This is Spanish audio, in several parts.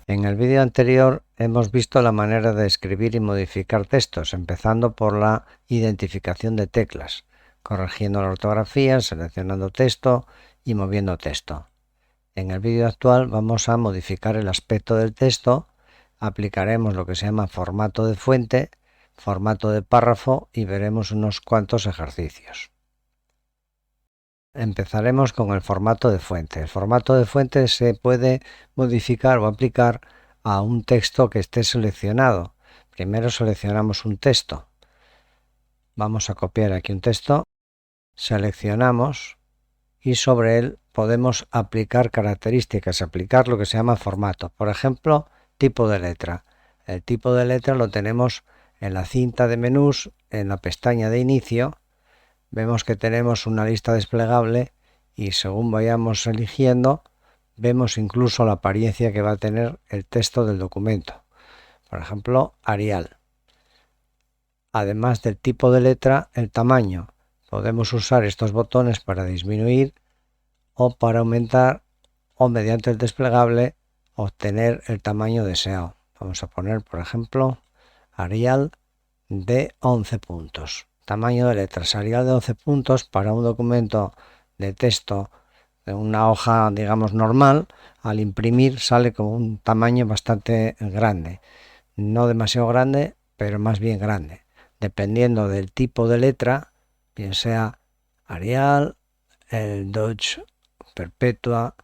En el vídeo anterior hemos visto la manera de escribir y modificar textos, empezando por la identificación de teclas, corrigiendo la ortografía, seleccionando texto y moviendo texto. En el vídeo actual vamos a modificar el aspecto del texto, aplicaremos lo que se llama formato de fuente, formato de párrafo y veremos unos cuantos ejercicios. Empezaremos con el formato de fuente. El formato de fuente se puede modificar o aplicar a un texto que esté seleccionado. Primero seleccionamos un texto. Vamos a copiar aquí un texto, seleccionamos y sobre él podemos aplicar características, aplicar lo que se llama formato. Por ejemplo, tipo de letra. El tipo de letra lo tenemos en la cinta de menús, en la pestaña de inicio. Vemos que tenemos una lista desplegable y según vayamos eligiendo, vemos incluso la apariencia que va a tener el texto del documento. Por ejemplo, Arial. Además del tipo de letra, el tamaño. Podemos usar estos botones para disminuir o para aumentar o mediante el desplegable obtener el tamaño deseado. Vamos a poner, por ejemplo, Arial de 11 puntos. Tamaño de letras Arial de 11 puntos para un documento de texto de una hoja, digamos, normal. Al imprimir sale con un tamaño bastante grande. No demasiado grande, pero más bien grande. Dependiendo del tipo de letra, bien sea Arial, el Dodge Perpetua,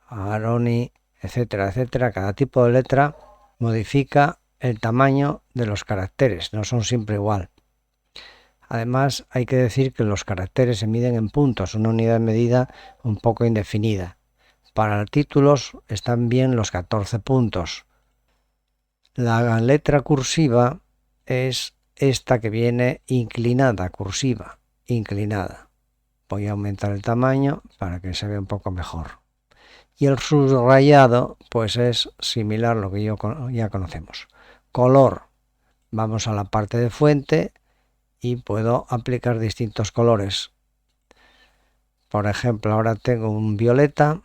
Aroni, etcétera, etcétera. Cada tipo de letra modifica el tamaño de los caracteres, no son siempre igual. Además, hay que decir que los caracteres se miden en puntos, una unidad de medida un poco indefinida. Para títulos están bien los 14 puntos. La letra cursiva es esta que viene inclinada, cursiva, inclinada. Voy a aumentar el tamaño para que se vea un poco mejor. Y el subrayado pues es similar a lo que ya conocemos. Color, vamos a la parte de fuente y puedo aplicar distintos colores. Por ejemplo, ahora tengo un violeta,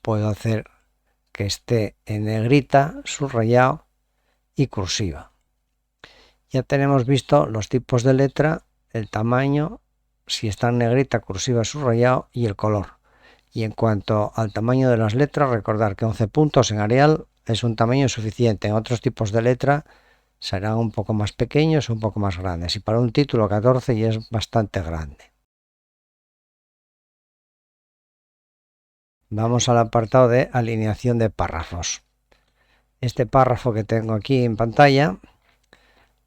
puedo hacer que esté en negrita, subrayado y cursiva. Ya tenemos visto los tipos de letra, el tamaño, si está en negrita, cursiva, subrayado y el color. Y en cuanto al tamaño de las letras, recordar que 11 puntos en Arial es un tamaño suficiente. En otros tipos de letra serán un poco más pequeños o un poco más grandes. Y para un título 14 ya es bastante grande. Vamos al apartado de alineación de párrafos. Este párrafo que tengo aquí en pantalla,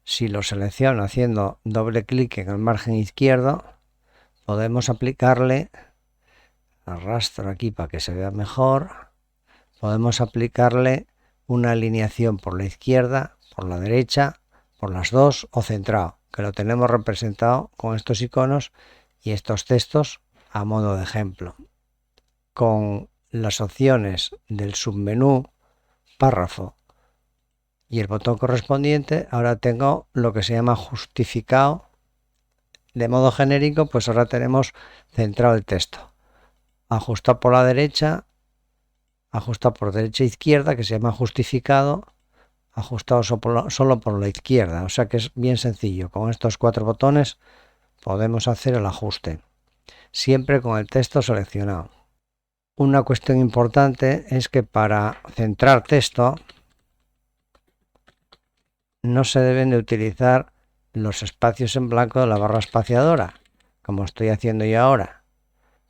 si lo selecciono haciendo doble clic en el margen izquierdo, podemos aplicarle, arrastro aquí para que se vea mejor, podemos aplicarle una alineación por la izquierda, por la derecha, por las dos o centrado, que lo tenemos representado con estos iconos y estos textos a modo de ejemplo. Con las opciones del submenú párrafo y el botón correspondiente, ahora tengo lo que se llama justificado. De modo genérico, pues ahora tenemos centrado el texto. Ajustado por la derecha, ajustado por derecha e izquierda, que se llama justificado, ajustado solo por la izquierda. O sea que es bien sencillo. Con estos 4 botones podemos hacer el ajuste, siempre con el texto seleccionado. Una cuestión importante es que para centrar texto no se deben de utilizar los espacios en blanco de la barra espaciadora, como estoy haciendo yo ahora,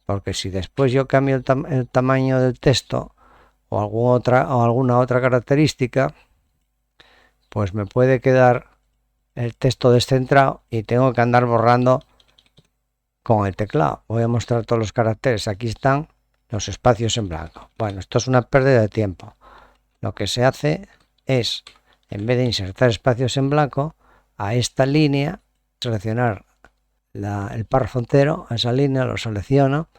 porque si después yo cambio el tamaño del texto o alguna otra característica, pues me puede quedar el texto descentrado y tengo que andar borrando con el teclado. Voy a mostrar todos los caracteres, aquí están los espacios en blanco. Bueno, esto es una pérdida de tiempo. Lo que se hace es, en vez de insertar espacios en blanco, a esta línea, seleccionar el párrafo entero, a esa línea lo selecciono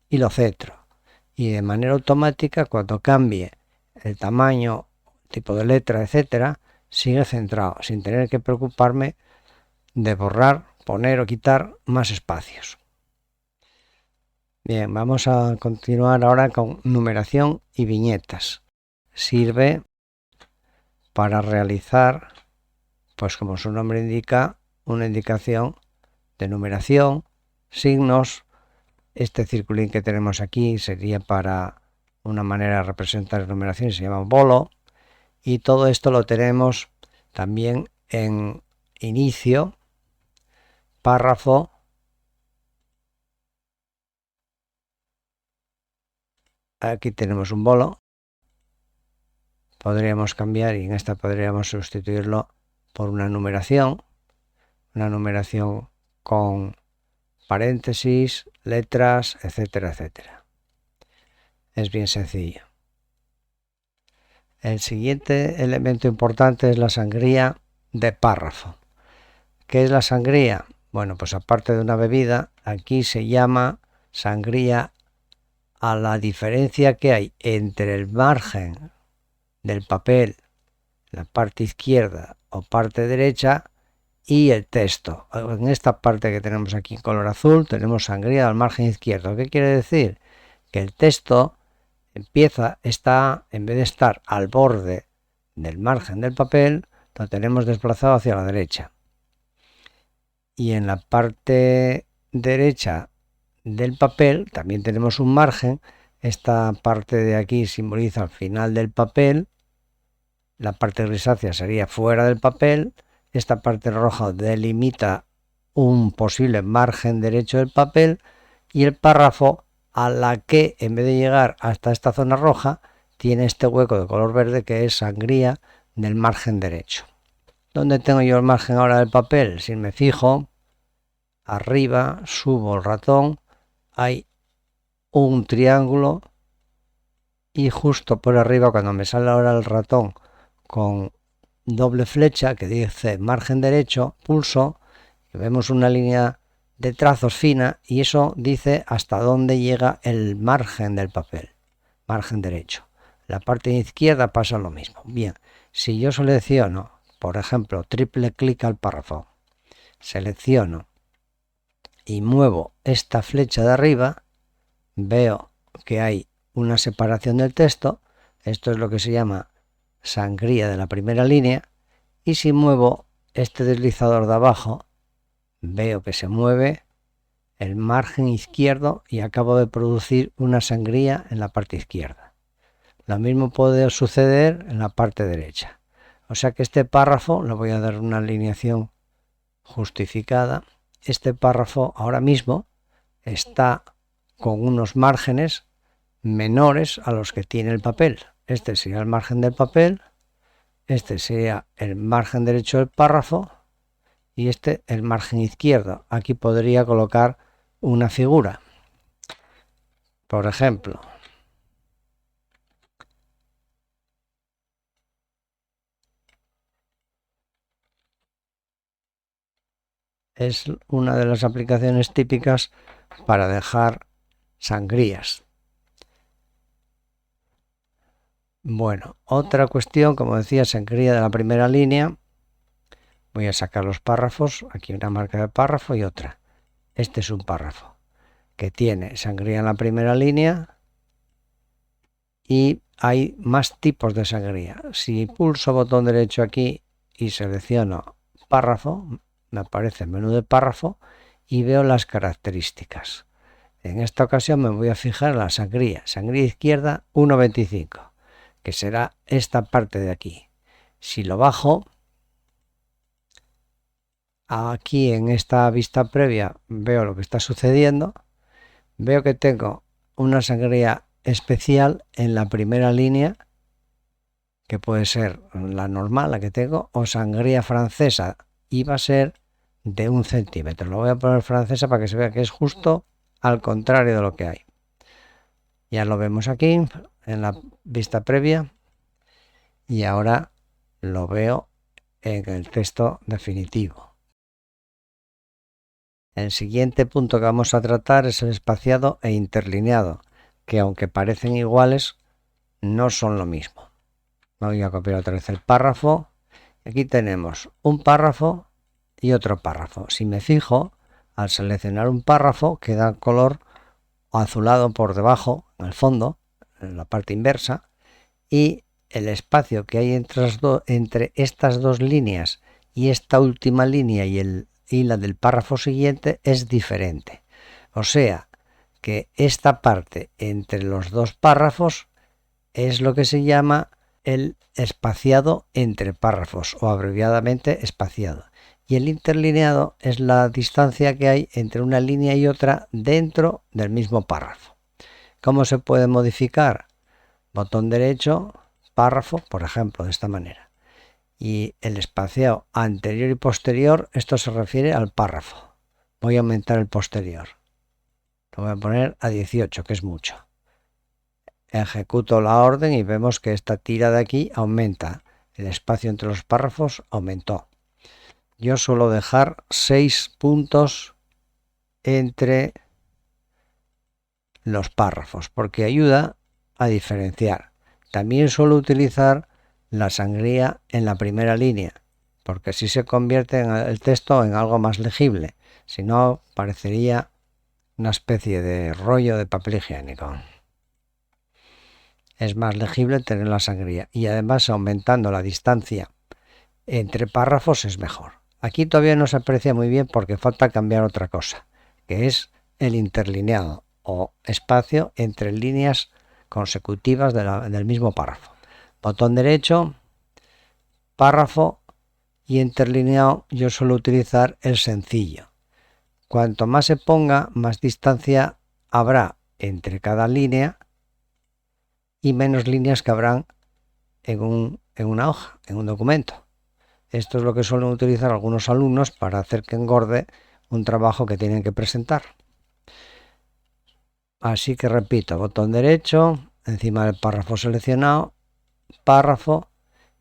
y lo centro. Y de manera automática, cuando cambie el tamaño, tipo de letra, etcétera, sigue centrado, sin tener que preocuparme de borrar, poner o quitar más espacios. Bien, vamos a continuar ahora con numeración y viñetas. Sirve para realizar, pues como su nombre indica, una indicación de numeración, signos. Este circulín que tenemos aquí sería para una manera de representar numeración, se llama un bolo, y todo esto lo tenemos también en inicio, párrafo, aquí tenemos un bolo, podríamos cambiar y en esta podríamos sustituirlo por una numeración con paréntesis, letras, etcétera, etcétera. Es bien sencillo. El siguiente elemento importante es la sangría de párrafo. ¿Qué es la sangría? Bueno, pues aparte de una bebida, aquí se llama sangría a la diferencia que hay entre el margen del papel, la parte izquierda o parte derecha, y el texto. En esta parte que tenemos aquí en color azul tenemos sangría al margen izquierdo. ¿Qué quiere decir? Que el texto en vez de estar al borde del margen del papel, lo tenemos desplazado hacia la derecha. Y en la parte derecha del papel también tenemos un margen. Esta parte de aquí simboliza el final del papel. La parte grisácea sería fuera del papel. Esta parte roja delimita un posible margen derecho del papel. Y el párrafo, a la que en vez de llegar hasta esta zona roja, tiene este hueco de color verde que es sangría del margen derecho. ¿Dónde tengo yo el margen ahora del papel? Si me fijo, arriba, subo el ratón, hay un triángulo y justo por arriba, cuando me sale ahora el ratón con doble flecha que dice margen derecho, pulso y vemos una línea de trazos fina y eso dice hasta dónde llega el margen del papel, margen derecho. La parte izquierda pasa lo mismo. Bien, si yo selecciono, por ejemplo, triple clic al párrafo, selecciono y muevo esta flecha de arriba, veo que hay una separación del texto. Esto es lo que se llama sangría de la primera línea. Y si muevo este deslizador de abajo, veo que se mueve el margen izquierdo y acabo de producir una sangría en la parte izquierda. Lo mismo puede suceder en la parte derecha. O sea que este párrafo, le voy a dar una alineación justificada. Este párrafo ahora mismo está con unos márgenes menores a los que tiene el papel. Este sería el margen del papel, este sería el margen derecho del párrafo y este el margen izquierdo. Aquí podría colocar una figura. Por ejemplo, es una de las aplicaciones típicas para dejar sangrías. Bueno, otra cuestión, como decía, sangría de la primera línea. Voy a sacar los párrafos, aquí una marca de párrafo y otra. Este es un párrafo que tiene sangría en la primera línea y hay más tipos de sangría. Si pulso botón derecho aquí y selecciono párrafo, me aparece el menú de párrafo y veo las características. En esta ocasión me voy a fijar en la sangría izquierda 1.25, que será esta parte de aquí. Si lo bajo, aquí en esta vista previa veo lo que está sucediendo. Veo que tengo una sangría especial en la primera línea, que puede ser la normal, la que tengo, o sangría francesa, y va a ser de 1 centímetro. Lo voy a poner francesa para que se vea que es justo al contrario de lo que hay. Ya lo vemos aquí en la vista previa y ahora lo veo en el texto definitivo. El siguiente punto que vamos a tratar es el espaciado e interlineado, que aunque parecen iguales, no son lo mismo. Voy a copiar otra vez el párrafo. Aquí tenemos un párrafo y otro párrafo. Si me fijo, al seleccionar un párrafo queda color azulado por debajo, en el fondo, en la parte inversa, y el espacio que hay entre estas dos líneas y esta última línea y la del párrafo siguiente es diferente. O sea, que esta parte entre los dos párrafos es lo que se llama el espaciado entre párrafos o abreviadamente espaciado. Y el interlineado es la distancia que hay entre una línea y otra dentro del mismo párrafo. ¿Cómo se puede modificar? Botón derecho, párrafo, por ejemplo, de esta manera. Y el espaciado anterior y posterior, esto se refiere al párrafo. Voy a aumentar el posterior. Lo voy a poner a 18, que es mucho. Ejecuto la orden y vemos que esta tira de aquí aumenta. El espacio entre los párrafos aumentó. Yo suelo dejar 6 puntos entre los párrafos porque ayuda a diferenciar. También suelo utilizar la sangría en la primera línea porque así se convierte el texto en algo más legible. Si no, parecería una especie de rollo de papel higiénico. Es más legible tener la sangría y además aumentando la distancia entre párrafos es mejor. Aquí todavía no se aprecia muy bien porque falta cambiar otra cosa, que es el interlineado o espacio entre líneas consecutivas del mismo párrafo. Botón derecho, párrafo y interlineado yo suelo utilizar el sencillo. Cuanto más se ponga, más distancia habrá entre cada línea y menos líneas que habrán en una hoja, en un documento. Esto es lo que suelen utilizar algunos alumnos para hacer que engorde un trabajo que tienen que presentar. Así que repito, botón derecho, encima del párrafo seleccionado, párrafo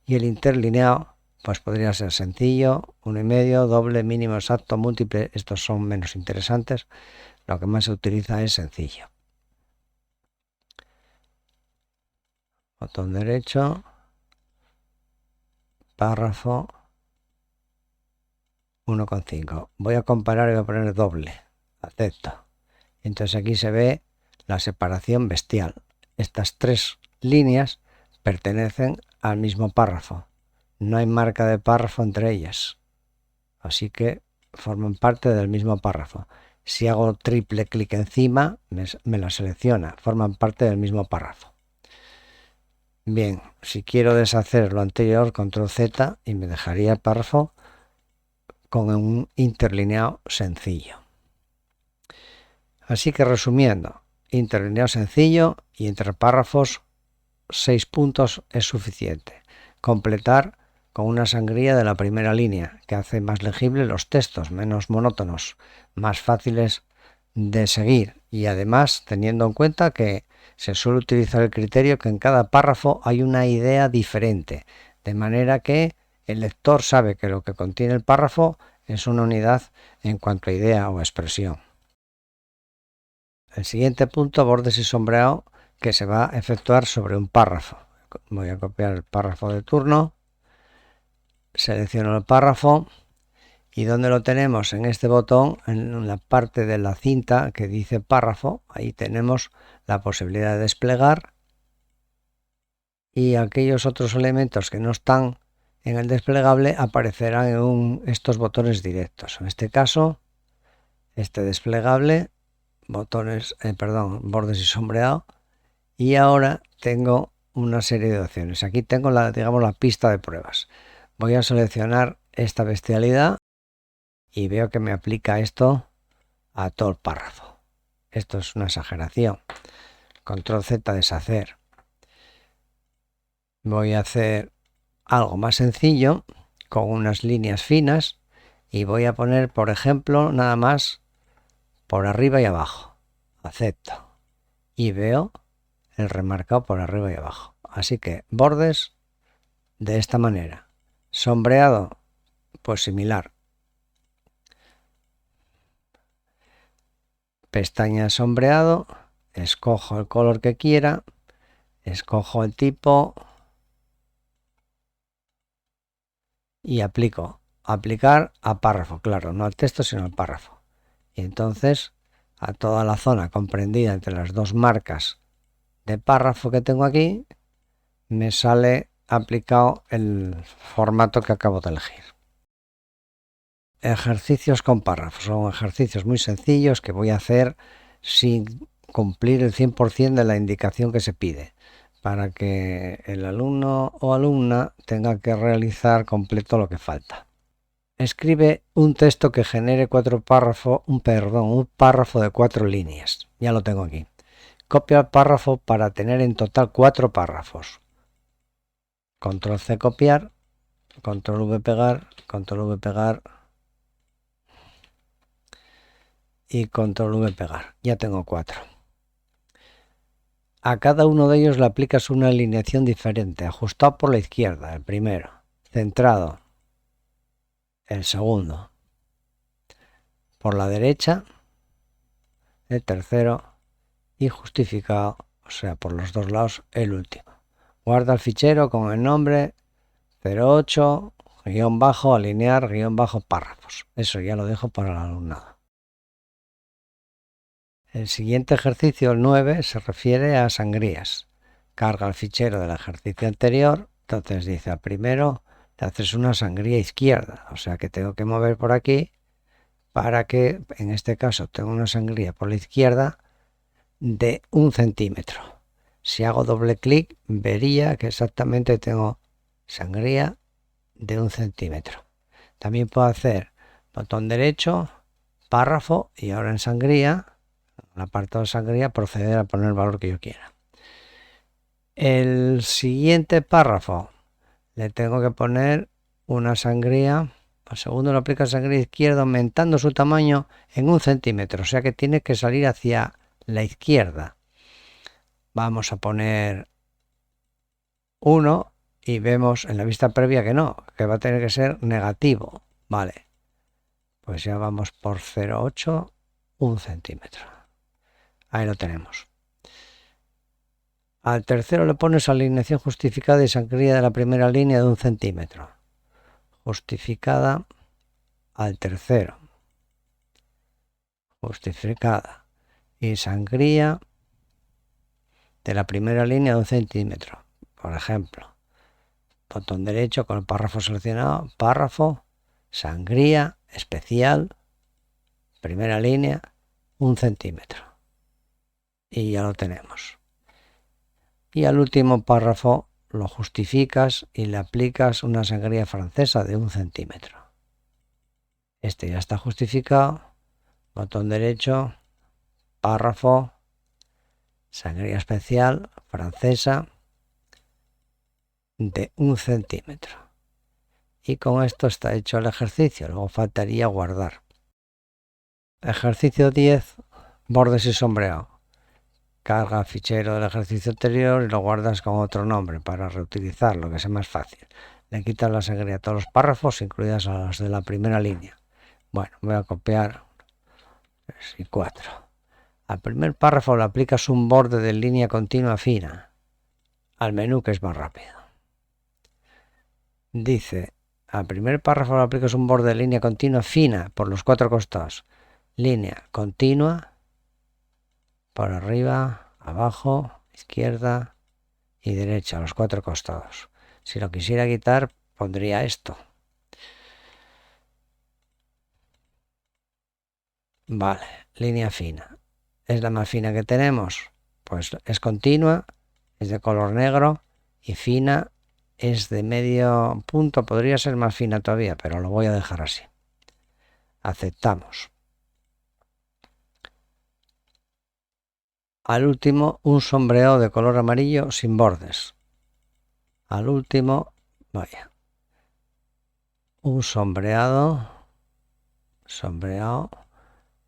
y el interlineado, pues podría ser sencillo, 1,5, doble, mínimo, exacto, múltiple, estos son menos interesantes. Lo que más se utiliza es sencillo. Botón derecho, párrafo, 1,5. Voy a comparar y voy a poner doble. Acepto. Entonces aquí se ve la separación bestial. Estas tres líneas pertenecen al mismo párrafo. No hay marca de párrafo entre ellas. Así que forman parte del mismo párrafo. Si hago triple clic encima, me la selecciona. Forman parte del mismo párrafo. Bien, si quiero deshacer lo anterior, control Z y me dejaría el párrafo con un interlineado sencillo. Así que resumiendo, interlineado sencillo y entre párrafos 6 puntos es suficiente. Completar con una sangría de la primera línea que hace más legibles los textos, menos monótonos, más fáciles de seguir y además teniendo en cuenta que se suele utilizar el criterio que en cada párrafo hay una idea diferente, de manera que el lector sabe que lo que contiene el párrafo es una unidad en cuanto a idea o expresión. El siguiente punto, bordes y sombreado, que se va a efectuar sobre un párrafo. Voy a copiar el párrafo de turno, selecciono el párrafo y ¿dónde lo tenemos? En este botón, en la parte de la cinta que dice párrafo, ahí tenemos la posibilidad de desplegar y aquellos otros elementos que no están en el desplegable aparecerán en estos botones directos. En este caso, este desplegable, bordes y sombreado, y ahora tengo una serie de opciones. Aquí tengo la pista de pruebas. Voy a seleccionar esta bestialidad y veo que me aplica esto a todo el párrafo. Esto es una exageración. Control Z, deshacer. Voy a hacer algo más sencillo con unas líneas finas y voy a poner, por ejemplo, nada más por arriba y abajo. Acepto. Y veo el remarcado por arriba y abajo. Así que bordes de esta manera. Sombreado, pues similar. Pestaña de sombreado, escojo el color que quiera, escojo el tipo y aplico. Aplicar a párrafo, claro, no al texto sino al párrafo. Y entonces a toda la zona comprendida entre las dos marcas de párrafo que tengo aquí, me sale aplicado el formato que acabo de elegir. Ejercicios con párrafos. Son ejercicios muy sencillos que voy a hacer sin cumplir el 100% de la indicación que se pide, para que el alumno o alumna tenga que realizar completo lo que falta. Escribe un texto que genere un párrafo de 4 líneas. Ya lo tengo aquí. Copia el párrafo para tener en total 4 párrafos. Control C copiar, Control V pegar, Control V pegar y Control V pegar. Ya tengo 4. A cada uno de ellos le aplicas una alineación diferente, ajustado por la izquierda, el primero, centrado, el segundo, por la derecha, el tercero, y justificado, o sea, por los dos lados, el último. Guarda el fichero con el nombre 08, guión bajo, alinear, guión bajo, párrafos. Eso ya lo dejo para el alumnado. El siguiente ejercicio, el 9, se refiere a sangrías. Carga el fichero del ejercicio anterior, entonces dice, al primero te haces una sangría izquierda, o sea que tengo que mover por aquí para que, en este caso, tengo una sangría por la izquierda de 1 centímetro. Si hago doble clic, vería que exactamente tengo sangría de 1 centímetro. También puedo hacer botón derecho, párrafo, y ahora en sangría, en el apartado de sangría, proceder a poner el valor que yo quiera. El siguiente párrafo le tengo que poner una sangría. Al segundo lo aplica sangría izquierda, aumentando su tamaño en 1 centímetro, o sea que tiene que salir hacia la izquierda. Vamos a poner 1 y vemos en la vista previa que no, que va a tener que ser negativo. Vale, pues ya vamos por 0,8, 1 centímetro. Ahí lo tenemos. Al tercero le pones alineación justificada y sangría de la primera línea de 1 centímetro. Justificada al tercero. Justificada y sangría de la primera línea de 1 centímetro. Por ejemplo, botón derecho con el párrafo seleccionado, párrafo, sangría especial, primera línea, 1 centímetro. Y ya lo tenemos. Y al último párrafo lo justificas y le aplicas una sangría francesa de 1 centímetro. Este ya está justificado. Botón derecho, párrafo, sangría especial francesa de 1 centímetro. Y con esto está hecho el ejercicio. Luego faltaría guardar. Ejercicio 10, bordes y sombreado. Carga el fichero del ejercicio anterior y lo guardas con otro nombre para reutilizarlo, que sea más fácil. Le quitas la sangría a todos los párrafos, incluidas a los de la primera línea. Bueno, voy a copiar 3 y 4. Al primer párrafo le aplicas un borde de línea continua fina. Al menú, que es más rápido. Dice, al primer párrafo le aplicas un borde de línea continua fina por los 4 costados. Línea continua por arriba, abajo, izquierda y derecha, a los 4 costados. Si lo quisiera quitar, pondría esto. Vale, línea fina. ¿Es la más fina que tenemos? Pues es continua, es de color negro y fina es de medio punto. Podría ser más fina todavía, pero lo voy a dejar así. Aceptamos. Al último, un sombreado de color amarillo sin bordes. Al último, vaya, un sombreado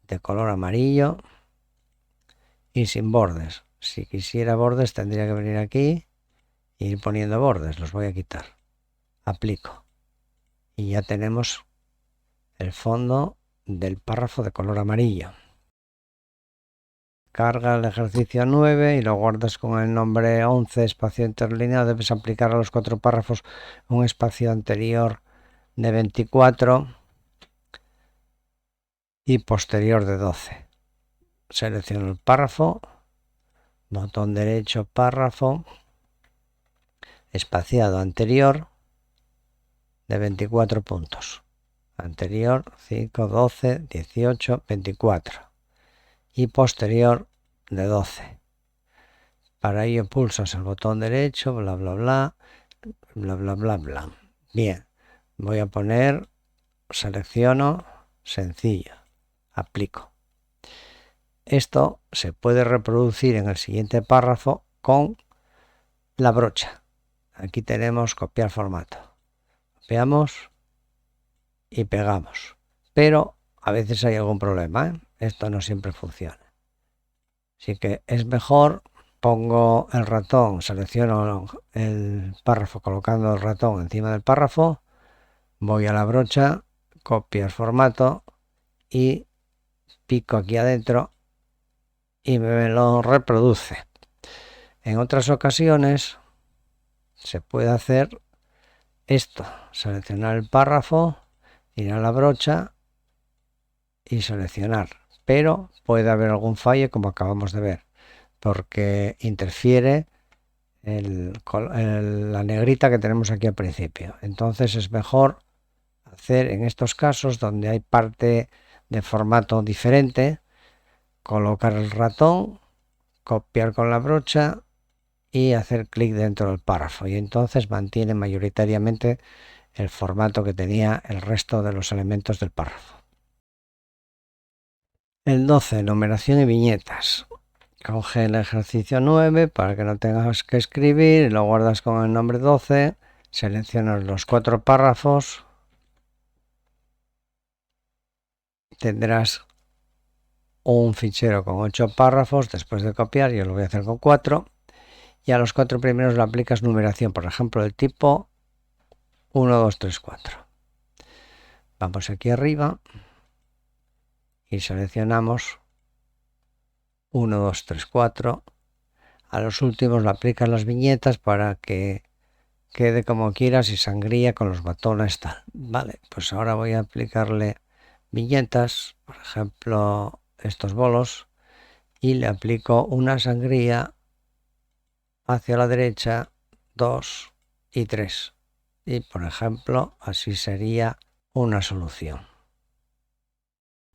de color amarillo y sin bordes. Si quisiera bordes tendría que venir aquí e ir poniendo bordes. Los voy a quitar. Aplico. Y ya tenemos el fondo del párrafo de color amarillo. Carga el ejercicio 9 y lo guardas con el nombre 11, espacio interlineado. Debes aplicar a los 4 párrafos un espacio anterior de 24 y posterior de 12. Selecciono el párrafo, botón derecho, párrafo, espaciado anterior de 24 puntos. Anterior 5, 12, 18, 24 y posterior de 12. Para ello pulsas el botón derecho, bla bla bla, bla bla bla bla. Bien, voy a poner, selecciono, sencillo, aplico. Esto se puede reproducir en el siguiente párrafo con la brocha. Aquí tenemos copiar formato. Copiamos y pegamos. Pero a veces hay algún problema, ¿eh? Esto no siempre funciona. Así que es mejor, pongo el ratón, selecciono el párrafo colocando el ratón encima del párrafo, voy a la brocha, copiar formato y pico aquí adentro y me lo reproduce. En otras ocasiones se puede hacer esto, seleccionar el párrafo, ir a la brocha y seleccionar, pero puede haber algún fallo como acabamos de ver, porque interfiere la negrita que tenemos aquí al principio. Entonces es mejor hacer en estos casos donde hay parte de formato diferente, colocar el ratón, copiar con la brocha y hacer clic dentro del párrafo, y entonces mantiene mayoritariamente el formato que tenía el resto de los elementos del párrafo. El 12, numeración y viñetas. Coge el ejercicio 9 para que no tengas que escribir y lo guardas con el nombre 12, seleccionas los 4 párrafos, tendrás un fichero con 8 párrafos. Después de copiar, yo lo voy a hacer con 4, y a los 4 primeros le aplicas numeración, por ejemplo el tipo 1, 2, 3, 4. Vamos aquí arriba y seleccionamos 1, 2, 3, 4. A los últimos le aplicas las viñetas para que quede como quieras y sangría con los botones tal. Vale, pues ahora voy a aplicarle viñetas, por ejemplo estos bolos, y le aplico una sangría hacia la derecha, 2 y 3. Y por ejemplo así sería una solución.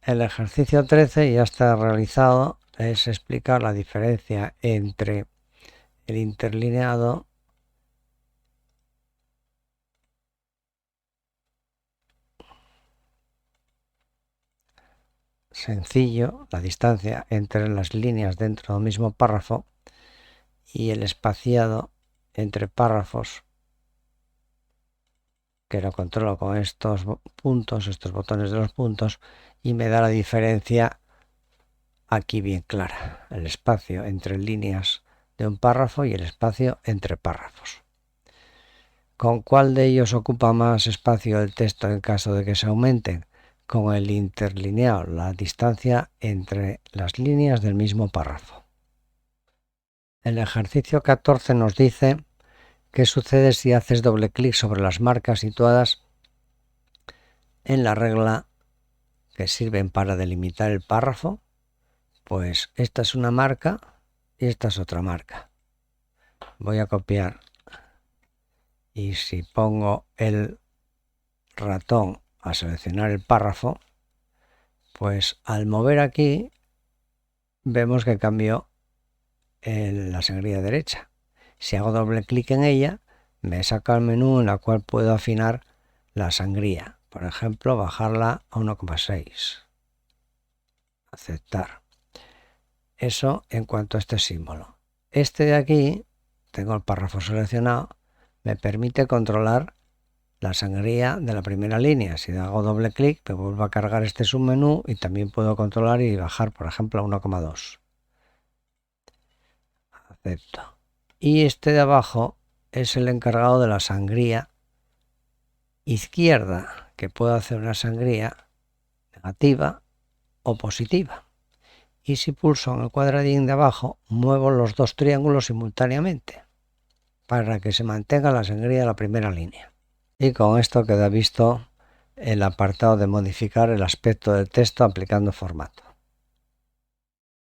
El ejercicio 13 ya está realizado, es explicar la diferencia entre el interlineado sencillo, la distancia entre las líneas dentro del mismo párrafo, y el espaciado entre párrafos, que lo controlo con estos puntos, estos botones de los puntos, y me da la diferencia aquí bien clara, el espacio entre líneas de un párrafo y el espacio entre párrafos. ¿Con cuál de ellos ocupa más espacio el texto en caso de que se aumenten? Con el interlineado, la distancia entre las líneas del mismo párrafo. El ejercicio 14 nos dice qué sucede si haces doble clic sobre las marcas situadas en la regla que sirven para delimitar el párrafo. Pues esta es una marca y esta es otra marca. Voy a copiar, y si pongo el ratón a seleccionar el párrafo, pues al mover aquí vemos que cambió la sangría derecha. Si hago doble clic en ella, me saca el menú en la cual puedo afinar la sangría. Por ejemplo, bajarla a 1,6. Aceptar. Eso en cuanto a este símbolo. Este de aquí, tengo el párrafo seleccionado, me permite controlar la sangría de la primera línea. Si hago doble clic, me vuelvo a cargar este submenú y también puedo controlar y bajar, por ejemplo, a 1,2. Acepto. Y este de abajo es el encargado de la sangría izquierda, que puedo hacer una sangría negativa o positiva. Y si pulso en el cuadradín de abajo, muevo los dos triángulos simultáneamente para que se mantenga la sangría de la primera línea. Y con esto queda visto el apartado de modificar el aspecto del texto aplicando formato.